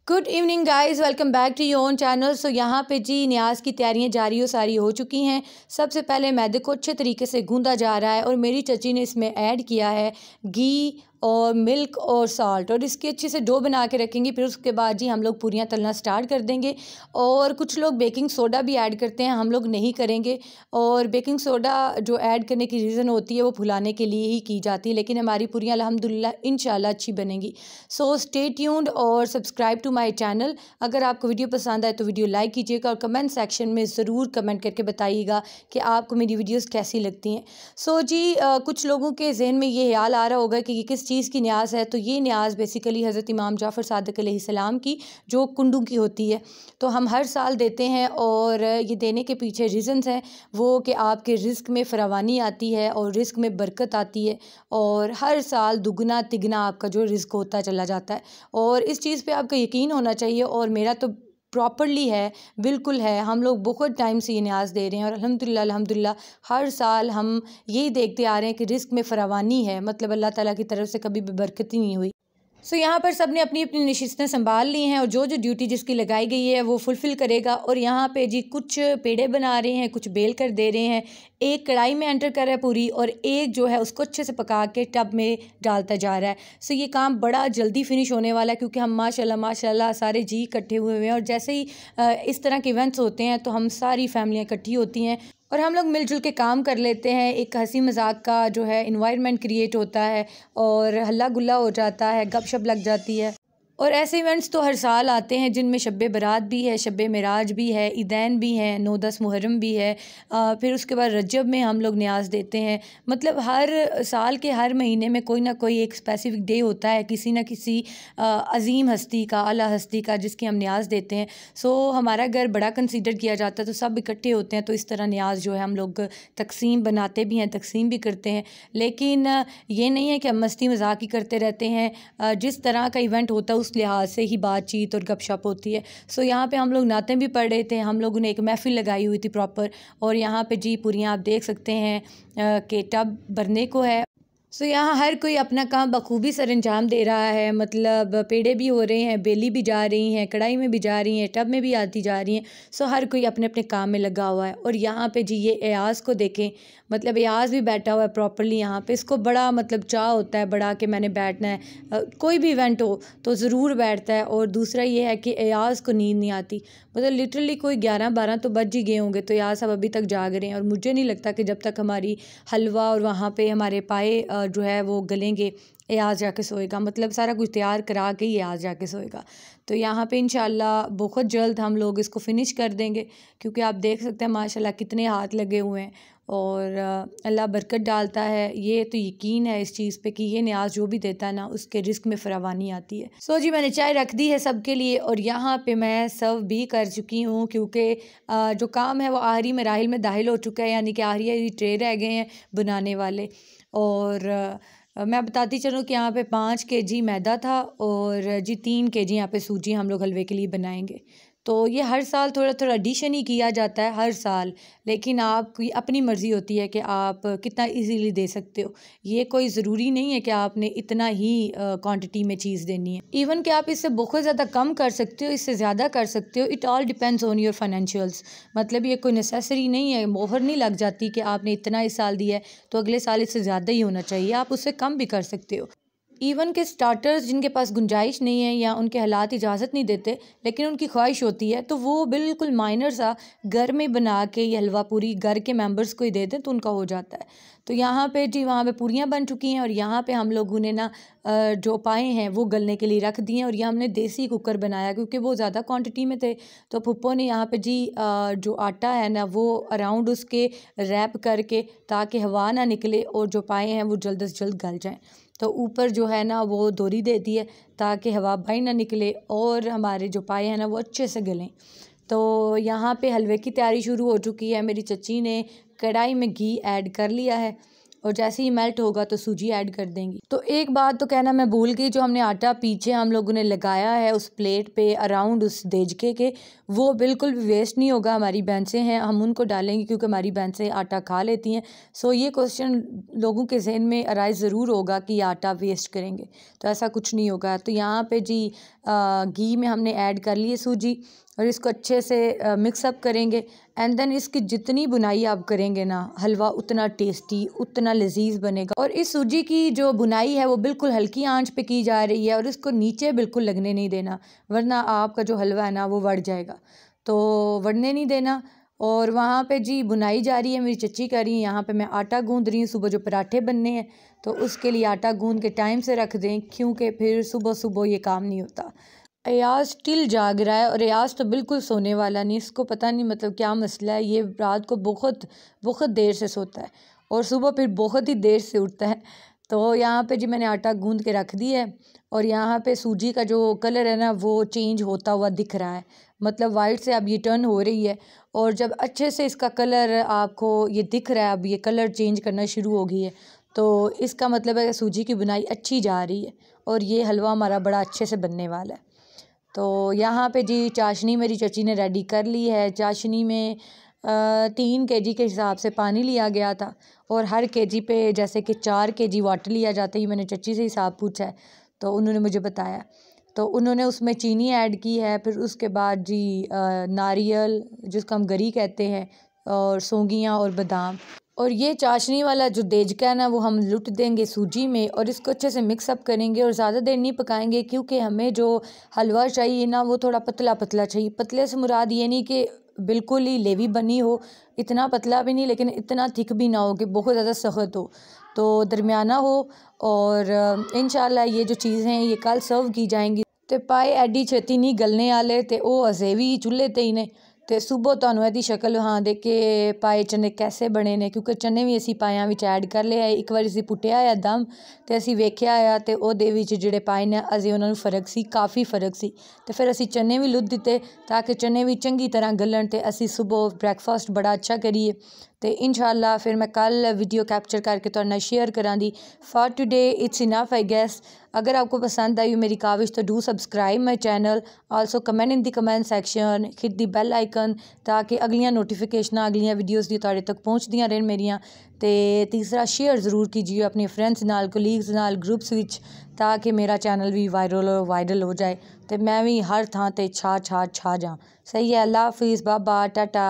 Good evening guys, welcome back to your own channel. So यहाँ पे जी न्याज की तैयारियाँ जारी और सारी हो चुकी हैं। सबसे पहले मैदे को अच्छे तरीके से गूंदा जा रहा है और मेरी चची ने इसमें ऐड किया है घी और मिल्क और साल्ट, और इसकी अच्छे से डो बना के रखेंगे। फिर उसके बाद जी हम लोग पूरियाँ तलना स्टार्ट कर देंगे। और कुछ लोग बेकिंग सोडा भी ऐड करते हैं, हम लोग नहीं करेंगे। और बेकिंग सोडा जो ऐड करने की रीज़न होती है वो फुलाने के लिए ही की जाती है, लेकिन हमारी पूरियाँ अल्हम्दुलिल्लाह इंशाल्लाह अच्छी बनेंगी। सो स्टे ट्यून्ड और सब्सक्राइब टू माय चैनल। अगर आपको वीडियो पसंद आए तो वीडियो लाइक कीजिएगा और कमेंट सेक्शन में ज़रूर कमेंट करके बताइएगा कि आपको मेरी वीडियोस कैसी लगती हैं। सो जी कुछ लोगों के जहन में ये ख्याल आ रहा होगा कि ये किस चीज़ की न्याज है। तो ये न्याज बेसिकली हज़रत इमाम जाफ़र सादिक़ अलैहिस्सलाम की जो कुंडू की होती है, तो हम हर साल देते हैं। और ये देने के पीछे रीज़न्स हैं वो कि आपके रिज़्क़ में फरावानी आती है और रिज़्क़ में बरकत आती है, और हर साल दुगना तिगना आपका जो रिज़्क़ होता चला जाता है। और इस चीज़ पे आपका यकीन होना चाहिए, और मेरा तो प्रॉपरली है, बिल्कुल है। हम लोग बहुत टाइम से ये न्याज दे रहे हैं और अल्हम्दुलिल्लाह अल्हम्दुलिल्लाह हर साल हम यही देखते आ रहे हैं कि रिज़्क़ में फरावानी है, मतलब अल्लाह ताला की तरफ से कभी भी बरकत ही नहीं हुई। सो यहाँ पर सब ने अपनी अपनी नशिस्तें संभाल ली हैं और जो जो ड्यूटी जिसकी लगाई गई है वो फुलफ़िल करेगा। और यहाँ पे जी कुछ पेड़े बना रहे हैं, कुछ बेल कर दे रहे हैं, एक कढ़ाई में एंटर कर रहा है पूरी, और एक जो है उसको अच्छे से पका के टब में डालता जा रहा है। सो ये काम बड़ा जल्दी फिनिश होने वाला है, क्योंकि हम माशाल्लाह माशाल्लाह सारे जी इकट्ठे हुए हुए हैं। और जैसे ही इस तरह के इवेंट्स होते हैं तो हम सारी फैमिलियाँ इकट्ठी होती हैं और हम लोग मिलजुल के काम कर लेते हैं। एक हंसी मजाक का जो है इन्वायरमेंट क्रिएट होता है और हल्ला गुल्ला हो जाता है, गपशप लग जाती है। और ऐसे इवेंट्स तो हर साल आते हैं जिनमें शब बारात भी है, शब मेराज भी है, ईदैन भी हैं, 9-10 मुहर्रम भी है। फिर उसके बाद रजब में हम लोग न्याज देते हैं। मतलब हर साल के हर महीने में कोई ना कोई एक स्पेसिफिक डे होता है किसी न किसी अजीम हस्ती का, आला हस्ती का, जिसकी हम न्याज देते हैं। सो हमारा घर बड़ा कंसीडर किया जाता है, तो सब इकट्ठे होते हैं। तो इस तरह न्याज जो है हम लोग तकसीम बनाते भी हैं, तकसीम भी करते हैं। लेकिन ये नहीं है कि हम मस्ती मजाक ही करते रहते हैं। जिस तरह का इवेंट होता है उस लिहाज से ही बातचीत और गपशप होती है। सो यहाँ पे हम लोग नातें भी पढ़ रहे थे, हम लोगों ने एक महफ़िल लगाई हुई थी प्रॉपर। और यहाँ पे जी पूरियाँ आप देख सकते हैं कि टब भरने को है। सो यहाँ हर कोई अपना काम बखूबी सर अंजाम दे रहा है। मतलब पेड़े भी हो रहे हैं, बेली भी जा रही हैं, कढ़ाई में भी जा रही हैं, टब में भी आती जा रही हैं। सो हर कोई अपने अपने काम में लगा हुआ है। और यहाँ पे जी ये एयाज़ को देखें, मतलब एयाज़ भी बैठा हुआ है प्रॉपरली यहाँ पे। इसको बड़ा मतलब चाह होता है बड़ा कि मैंने बैठना है, कोई भी इवेंट हो तो ज़रूर बैठता है। और दूसरा ये है कि एयाज़ को नींद नहीं आती, मतलब लिटरली कोई 11-12 तो बज ही गए होंगे, तो एयाज़ सब अभी तक जाग रहे हैं। और मुझे नहीं लगता कि जब तक हमारी हलवा और वहाँ पे हमारे पाए जो है वो गलेंगे एयाज़ जाके सोएगा। मतलब सारा कुछ तैयार करा के ही एयाज़ जाके सोएगा। तो यहाँ पे इंशाल्लाह बहुत जल्द हम लोग इसको फ़िनिश कर देंगे, क्योंकि आप देख सकते हैं माशाल्लाह कितने हाथ लगे हुए हैं। और अल्लाह बरकत डालता है, ये तो यकीन है इस चीज़ पे कि ये न्याज जो भी देता है ना उसके रिस्क में फरावानी आती है। सो जी मैंने चाय रख दी है सबके लिए और यहाँ पे मैं सर्व भी कर चुकी हूँ, क्योंकि जो काम है वो आखिरी मराहिल में दाखिल हो चुका है, यानी कि आखिरी ट्रे रह गए हैं बनाने वाले। और मैं बताती चलूँ कि यहाँ पे 5 केजी मैदा था और जी 3 केजी यहाँ पे सूजी हम लोग हलवे के लिए बनाएंगे। तो ये हर साल थोड़ा थोड़ा एडिशन ही किया जाता है हर साल, लेकिन आपकी अपनी मर्ज़ी होती है कि आप कितना इजीली दे सकते हो। ये कोई ज़रूरी नहीं है कि आपने इतना ही क्वांटिटी में चीज़ देनी है। इवन कि आप इससे बहुत ज़्यादा कम कर सकते हो, इससे ज़्यादा कर सकते हो। It all depends on your financials. मतलब ये कोई नेसेसरी नहीं है, मोहर नहीं लग जाती कि आपने इतना इस साल दिया है तो अगले साल इससे ज़्यादा ही होना चाहिए। आप उससे कम भी कर सकते हो। इवन के स्टार्टर्स जिनके पास गुंजाइश नहीं है या उनके हालात इजाज़त नहीं देते, लेकिन उनकी ख्वाहिश होती है, तो वो बिल्कुल माइनर सा घर में बना के ये हलवा पूरी घर के मेंबर्स को ही दे दें तो उनका हो जाता है। तो यहाँ पे जी वहाँ पे पूरियाँ बन चुकी हैं और यहाँ पे हम लोगों ने ना जो पाए हैं वो गलने के लिए रख दिए हैं। और ये हमने देसी कुकर बनाया क्योंकि वो ज़्यादा क्वांटिटी में थे। तो फुप्पो ने यहाँ पे जी जो आटा है ना वो अराउंड उसके रैप करके, ताकि हवा ना निकले और जो पाए हैं वो जल्द से जल्द गल जाएँ। तो ऊपर जो है ना वो दोरी दे दी है ताकि हवा बाहर ना निकले और हमारे जो पाए हैं ना वो अच्छे से गलें। तो यहाँ पे हलवे की तैयारी शुरू हो चुकी है। मेरी चची ने कढ़ाई में घी ऐड कर लिया है और जैसे ही मेल्ट होगा तो सूजी ऐड कर देंगी। तो एक बात तो कहना मैं भूल गई, जो हमने आटा पीछे हम लोगों ने लगाया है उस प्लेट पे अराउंड उस देजके के, वो बिल्कुल भी वेस्ट नहीं होगा। हमारी भैंसें हैं, हम उनको डालेंगे क्योंकि हमारी भैंसें आटा खा लेती हैं। सो ये क्वेश्चन लोगों के जहन में अराइज ज़रूर होगा कि आटा वेस्ट करेंगे, तो ऐसा कुछ नहीं होगा। तो यहाँ पे जी घी में हमने ऐड कर लिए सूजी और इसको अच्छे से मिक्सअप करेंगे। एंड देन इसकी जितनी बुनाई आप करेंगे ना, हलवा उतना टेस्टी, उतना लजीज बनेगा। और इस सूजी की जो बुनाई है वो बिल्कुल हल्की आंच पे की जा रही है और इसको नीचे बिल्कुल लगने नहीं देना, वरना आपका जो हलवा है ना वो बढ़ जाएगा। तो बढ़ने नहीं देना। और वहाँ पे जी बुनाई जारी है, मेरी चच्ची कर रही है। यहाँ पे मैं आटा गूंद रही हूँ, सुबह जो पराठे बनने हैं तो उसके लिए आटा गूंद के टाइम से रख दें, क्योंकि फिर सुबह सुबह ये काम नहीं होता। अयाज स्टिल जाग रहा है और अयाज तो बिल्कुल सोने वाला नहीं, इसको पता नहीं मतलब क्या मसला है। ये रात को बहुत बहुत देर से सोता है और सुबह फिर बहुत ही देर से उठता है। तो यहाँ पे जी मैंने आटा गूंद के रख दिया है और यहाँ पे सूजी का जो कलर है ना वो चेंज होता हुआ दिख रहा है, मतलब वाइट से अब ये टर्न हो रही है। और जब अच्छे से इसका कलर आपको ये दिख रहा है, अब ये कलर चेंज करना शुरू हो गई है, तो इसका मतलब है कि सूजी की बुनाई अच्छी जा रही है और ये हलवा हमारा बड़ा अच्छे से बनने वाला है। तो यहाँ पे जी चाशनी मेरी चची ने रेडी कर ली है। चाशनी में 3 केजी के हिसाब से पानी लिया गया था और हर केजी पे जैसे कि 4 केजी वाटर लिया जाता है। मैंने चची से हिसाब पूछा है तो उन्होंने मुझे बताया। तो उन्होंने उसमें चीनी ऐड की है, फिर उसके बाद जी नारियल जिसको हम गरी कहते हैं, और सौंगियाँ और बादाम। और ये चाशनी वाला जो देजका है ना वो हम लुट देंगे सूजी में और इसको अच्छे से मिक्सअप करेंगे और ज़्यादा देर नहीं पकाएंगे, क्योंकि हमें जो हलवा चाहिए ना वो थोड़ा पतला पतला चाहिए। पतले से मुराद ये नहीं कि बिल्कुल ही लेवी बनी हो, इतना पतला भी नहीं लेकिन इतना थिक भी ना हो कि बहुत ज़्यादा सख्त हो, तो दरमियाना हो। और इंशाल्लाह ये जो चीज़ें हैं ये कल सर्व की जाएंगी। तो पाए एडी छेती नहीं गलने वाले, तो वो अजे भी चूल्हे ते ही ने। तो सुबह तुहानू इहदी शक्ल हाँ देख के पाए चने कैसे बने ने, क्योंकि चने भी असी पायां विच ऐड कर लिया। एक बार असी पुट्टिया आ दम तो असी वेख्या आ तो ओहदे विच जिहड़े पाए ने अजे उन्होंने फर्क सी, काफ़ी फर्क सी। तो फिर असी चने भी लुद दिते ताकि चने भी चंगी तरह गलन, तो असी सुबह ब्रैकफास्ट बड़ा अच्छा करिए। तो इंशाल्लाह फिर मैं कल वीडियो कैप्चर करके तुहाडे नाल शेयर करांगी। For today it's enough I guess. अगर आपको पसंद आई मेरी काविश तो do subscribe my channel, also comment in the comment section, hit the bell icon ताकि अगलियां नोटिफिकेशन अगलियां वीडियोज़ दी तुहाडे तक पहुँचदियां रहन मेरियां। ते तीसरा शेयर ज़रूर कीजिए अपने फ्रेंड्स नाल, कोलीग्स नाल, ग्रुप्स विच, ताकि मेरा चैनल भी वायरल हो जाए तो मैं भी हर थां ते छा जा। सही है। अल्लाह हाफिज़, बाबा, टाटा।